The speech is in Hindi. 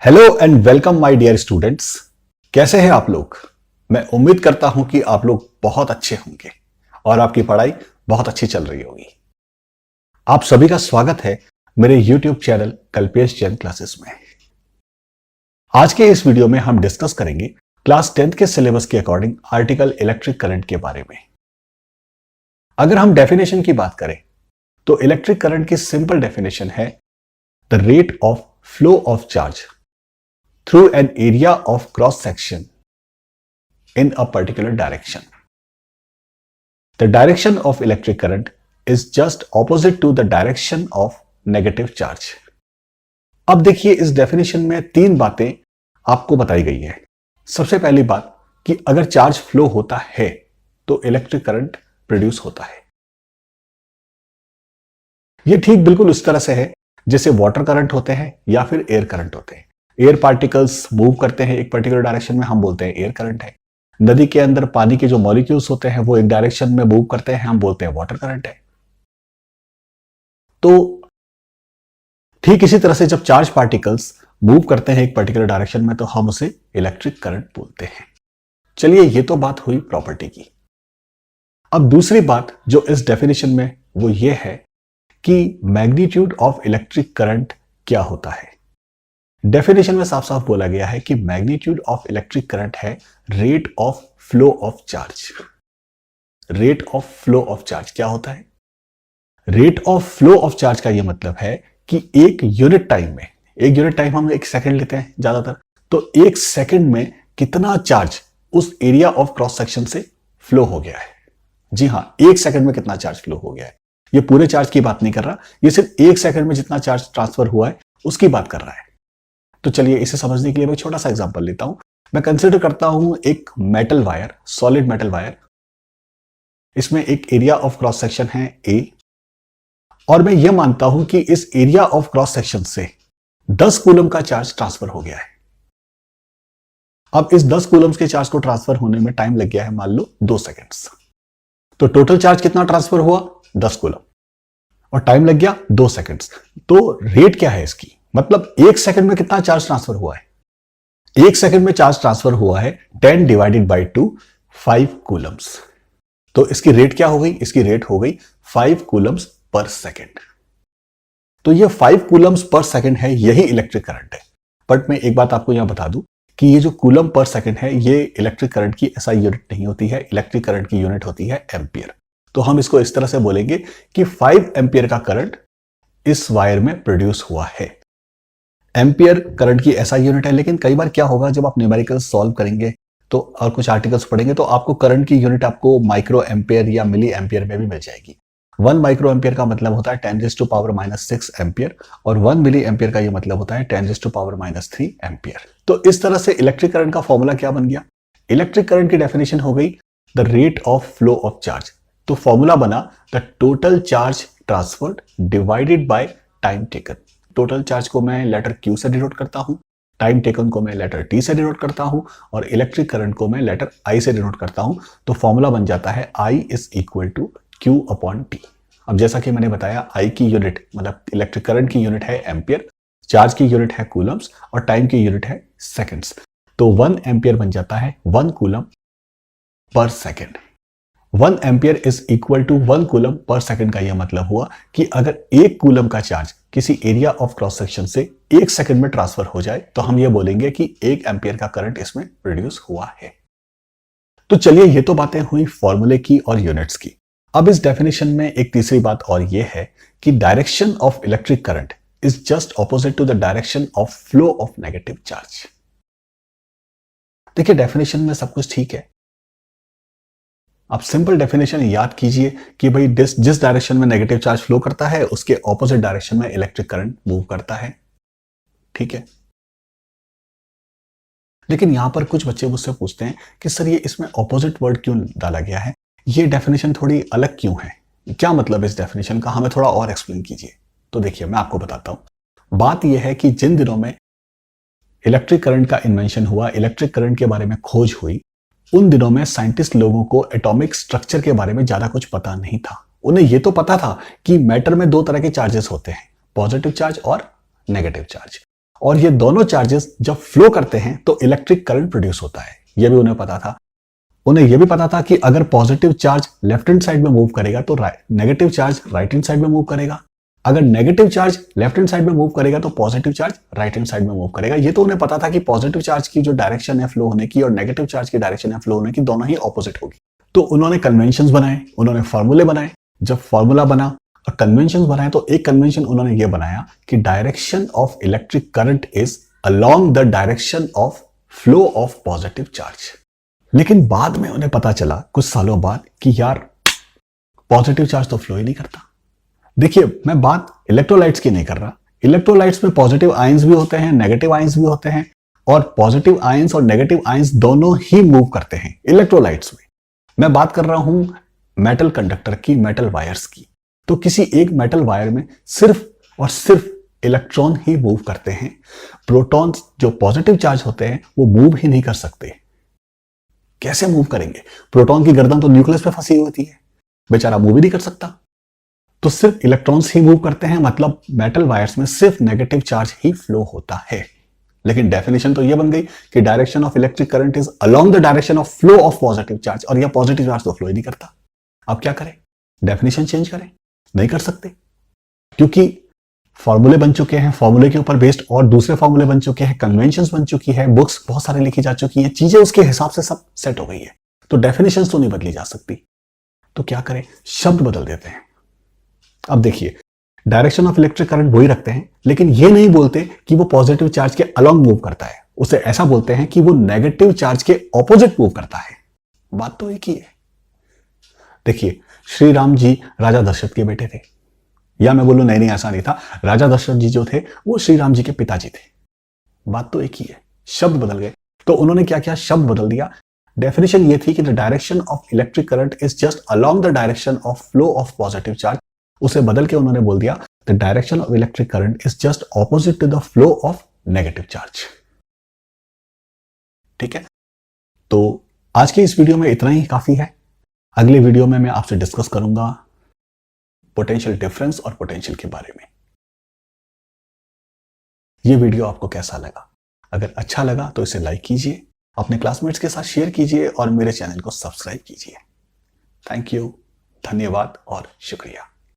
Hello and welcome my dear students. कैसे हैं आप लोग? मैं उम्मीद करता हूं कि आप लोग बहुत अच्छे होंगे और आपकी पढ़ाई बहुत अच्छी चल रही होगी। आप सभी का स्वागत है मेरे YouTube channel Kalpesh Jain classes में। आज के इस वीडियो में हम डिस्कस करेंगे क्लास 10th के सिलेबस के अकॉर्डिंग आर्टिकल इलेक्ट्रिक करंट के बारे में। अगर हम डेफिनेशन की बात करें तो इलेक्ट्रिक करंट की सिंपल डेफिनेशन है the rate of flow of charge through an area of cross section in a particular direction. The direction of electric current is just opposite to the direction of negative charge. अब देखिए इस डेफिनेशन में तीन बातें आपको बताई गई है। सबसे पहली बात कि अगर चार्ज फ्लो होता है तो इलेक्ट्रिक करंट प्रोड्यूस होता है। यह ठीक बिल्कुल उस तरह से है जैसे वाटर करंट होते हैं या फिर एयर करंट होते हैं। एयर पार्टिकल्स मूव करते हैं एक पर्टिकुलर डायरेक्शन में, हम बोलते हैं एयर करंट है। नदी के अंदर पानी के जो मॉलिक्यूल्स होते हैं वो एक डायरेक्शन में मूव करते हैं, हम बोलते हैं वाटर करंट है। तो ठीक इसी तरह से जब चार्ज पार्टिकल्स मूव करते हैं एक पर्टिकुलर डायरेक्शन में तो हम उसे इलेक्ट्रिक करंट बोलते हैं। चलिए ये तो बात हुई प्रॉपर्टी की। अब दूसरी बात जो इस डेफिनेशन में वो ये है कि मैग्नीट्यूड ऑफ इलेक्ट्रिक करंट क्या होता है। डेफिनेशन में साफ साफ बोला गया है कि मैग्नीट्यूड ऑफ इलेक्ट्रिक करंट है rate of flow of charge. Rate of flow of charge क्या होता है? Rate of flow of charge का यह मतलब है कि एक यूनिट टाइम में, एक यूनिट टाइम हम एक सेकंड लेते हैं ज्यादातर, तो एक सेकंड में कितना चार्ज उस एरिया ऑफ क्रॉस सेक्शन से फ्लो हो गया है। जी हां, एक सेकंड में कितना चार्ज फ्लो हो गया है। ये पूरे चार्ज की बात नहीं कर रहा, ये सिर्फ एक सेकंड में जितना चार्ज ट्रांसफर हुआ है उसकी बात कर रहा है। तो चलिए इसे समझने के लिए मैं छोटा सा एग्जांपल लेता हूं। मैं कंसीडर करता हूं एक metal wire, solid metal wire. इसमें एक एरिया ऑफ क्रॉस सेक्शन है ए और मैं यह मानता हूं कि इस एरिया ऑफ क्रॉस सेक्शन से 10 कूलम का चार्ज ट्रांसफर हो गया है। अब इस 10 कूलम्स के चार्ज को ट्रांसफर होने में टाइम लग गया है मान लो 2 सेकेंड्स। तो टोटल चार्ज कितना ट्रांसफर हुआ? 10 कूलम और टाइम लग गया 2 सेकेंड्स। तो रेट क्या है इसकी? मतलब एक सेकंड में कितना चार्ज ट्रांसफर हुआ है? एक सेकंड में चार्ज ट्रांसफर हुआ है 10 डिवाइडेड बाई 2, 5 कूलम्स। तो इसकी रेट क्या हो गई? इसकी रेट हो गई 5 कूलम्स पर सेकंड। तो ये 5 कूलम्स पर सेकंड है, यही इलेक्ट्रिक करंट है। बट मैं एक बात आपको यहां बता दूं कि ये जो कूलम पर सेकंड है ये इलेक्ट्रिक करंट की ऐसा यूनिट नहीं होती है। इलेक्ट्रिक करंट की यूनिट होती है एम्पियर। तो हम इसको इस तरह से बोलेंगे कि 5 एम्पियर का करंट इस वायर में प्रोड्यूस हुआ है। एम्पियर करंट की ऐसा यूनिट है, लेकिन कई बार क्या होगा जब आप न्यूमेरिकल सॉल्व करेंगे तो और कुछ आर्टिकल्स पढ़ेंगे तो आपको करंट की यूनिट आपको माइक्रो एम्पियर या मिली एम्पियर में भी मिल जाएगी। 1 माइक्रो एम्पियर का मतलब होता है 10⁻⁻6 एम्पियर और 1 मिली एम्पियर का यह मतलब होता है 10⁻³ एम्पियर। तो इस तरह से इलेक्ट्रिक करंट का फॉर्मूला क्या बन गया? इलेक्ट्रिक करंट की डेफिनेशन हो गई the rate of flow of charge. तो फॉर्मूला बना the total charge transferred divided by time taken. Total charge को मैं लेटर Q से डिनोट करता हूं, टाइम टेकन को मैं लेटर T से डिनोट करता हूं और इलेक्ट्रिक करंट को मैं लेटर I से डिनोट करता हूं। तो फॉर्मूला बन जाता है I is equal to Q/T। अब जैसा कि मैंने बताया I की यूनिट मतलब इलेक्ट्रिक करंट की यूनिट है एम्पियर, चार्ज की यूनिट है कूलम्स और टाइम की यूनिट है सेकेंड्स। तो 1 एम्पियर बन जाता है 1 coulomb per second. 1 ampere is equal to 1 coulomb per second का यह मतलब हुआ कि अगर 1 कूलम का चार्ज किसी एरिया ऑफ क्रॉस सेक्शन से 1 सेकंड में ट्रांसफर हो जाए तो हम यह बोलेंगे कि 1 एम्पियर का करंट इसमें प्रोड्यूस हुआ है। तो चलिए ये तो बातें हुई फॉर्मूले की और यूनिट्स की। अब इस डेफिनेशन में एक तीसरी बात और यह है कि direction of electric current is just opposite to the direction of flow of negative charge. देखिए डेफिनेशन में सब कुछ ठीक है। आप सिंपल डेफिनेशन याद कीजिए कि भाई जिस डायरेक्शन में नेगेटिव चार्ज फ्लो करता है उसके ऑपोजिट डायरेक्शन में इलेक्ट्रिक करंट मूव करता है। ठीक है, लेकिन यहां पर कुछ बच्चे मुझसे पूछते हैं कि सर ये इसमें ऑपोजिट वर्ड क्यों डाला गया है, ये डेफिनेशन थोड़ी अलग क्यों है, क्या मतलब इस डेफिनेशन का, हमें थोड़ा और एक्सप्लेन कीजिए। तो देखिए मैं आपको बताता हूं। बात यह है कि जिन दिनों में इलेक्ट्रिक करंट का इन्वेंशन हुआ, इलेक्ट्रिक करंट के बारे में खोज हुई, उन दिनों में साइंटिस्ट लोगों को एटॉमिक स्ट्रक्चर के बारे में ज्यादा कुछ पता नहीं था। उन्हें यह तो पता था कि मैटर में 2 तरह के चार्जेस होते हैं, पॉजिटिव चार्ज और नेगेटिव चार्ज। और ये दोनों चार्जेस जब फ्लो करते हैं तो इलेक्ट्रिक करंट प्रोड्यूस होता है। ये भी उन्हें पता था। उन्हें यह भी पता था कि अगर positive charge left hand side में मूव करेगा तो negative charge right hand side में मूव करेगा। अगर negative charge left hand side में मूव करेगा तो positive charge right hand side में मूव करेगा। ये तो उन्हें पता था कि पॉजिटिव चार्ज की जो डायरेक्शन है फ्लो होने की और नेगेटिव चार्ज की डायरेक्शन है फ्लो होने की दोनों ही ऑपोजिट होगी। तो उन्होंने कन्वेंशंस बनाए, उन्होंने फॉर्मूले बनाए। जब फॉर्मूला बना और कन्वेंशंस बनाए तो एक कन्वेंशन उन्होंने ये बनाया कि direction of electric current is along the direction of flow of positive charge. लेकिन बाद में उन्हें पता चला कुछ सालों बाद कि यार पॉजिटिव चार्ज तो फ्लो ही नहीं करता। देखिए, मैं बात इलेक्ट्रोलाइट्स की नहीं कर रहा। इलेक्ट्रोलाइट्स में पॉजिटिव आयंस भी होते हैं, नेगेटिव आयंस भी होते हैं, और पॉजिटिव आयंस और नेगेटिव आयंस दोनों ही मूव करते हैं इलेक्ट्रोलाइट्स में। मैं बात कर रहा हूं मेटल कंडक्टर की, मेटल वायर्स की। तो किसी एक मेटल वायर में सिर्फ और सिर्फ इलेक्ट्रॉन ही मूव करते हैं। प्रोटॉन्स जो पॉजिटिव चार्ज होते हैं वो मूव ही नहीं कर सकते। कैसे मूव करेंगे? प्रोटॉन की गर्दन तो न्यूक्लियस पे फंसी होती है, बेचारा मूव ही नहीं कर सकता। तो सिर्फ इलेक्ट्रॉन्स ही मूव करते हैं, मतलब मेटल वायर्स में सिर्फ नेगेटिव चार्ज ही फ्लो होता है। लेकिन डेफिनेशन तो ये बन गई कि direction of electric current is along the direction of flow of positive charge, और यह पॉजिटिव चार्ज तो फ्लो ही नहीं करता। अब क्या करें? डेफिनेशन चेंज करें? नहीं कर सकते, क्योंकि फॉर्मूले बन चुके हैं, फॉर्मूले के ऊपर बेस्ड और दूसरे फॉर्मूले बन चुके हैं, कन्वेंशंस बन चुकी है, बुक्स बहुत सारी लिखी जा चुकी हैं, चीजें उसके हिसाब से सब सेट हो गई है। तो डेफिनेशंस तो नहीं बदली जा सकती। तो क्या करें? शब्द बदल देते हैं। अब देखिए, डायरेक्शन ऑफ इलेक्ट्रिक करंट वही रखते हैं, लेकिन ये नहीं बोलते कि वो पॉजिटिव चार्ज के अलोंग मूव करता है। उसे ऐसा बोलते हैं कि वो नेगेटिव चार्ज के ऑपोजिट मूव करता है। बात तो एक ही है। देखिए, श्री राम जी राजा दशरथ के बेटे थे, या मैं बोलूं नहीं ऐसा नहीं था। राजा दशरथ जी जो थे वो श्री राम जी के पिताजी थे। बात तो एक ही है, शब्द बदल गए। तो उन्होंने क्या किया? शब्द बदल दिया। डेफिनेशन ये थी कि the direction of electric current is just along the direction of flow of positive charge. उसे बदल के उन्होंने बोल दिया the direction of electric current is just opposite to the flow of negative charge. ठीक है, तो आज की इस वीडियो में इतना ही काफी है। अगले वीडियो में मैं आपसे डिस्कस करूंगा पोटेंशियल डिफरेंस और पोटेंशियल के बारे में। यह वीडियो आपको कैसा लगा? अगर अच्छा लगा तो इसे लाइक कीजिए, अपने क्लासमेट्स के साथ शेयर कीजिए और मेरे चैनल को सब्सक्राइब कीजिए। थैंक यू, धन्यवाद और शुक्रिया।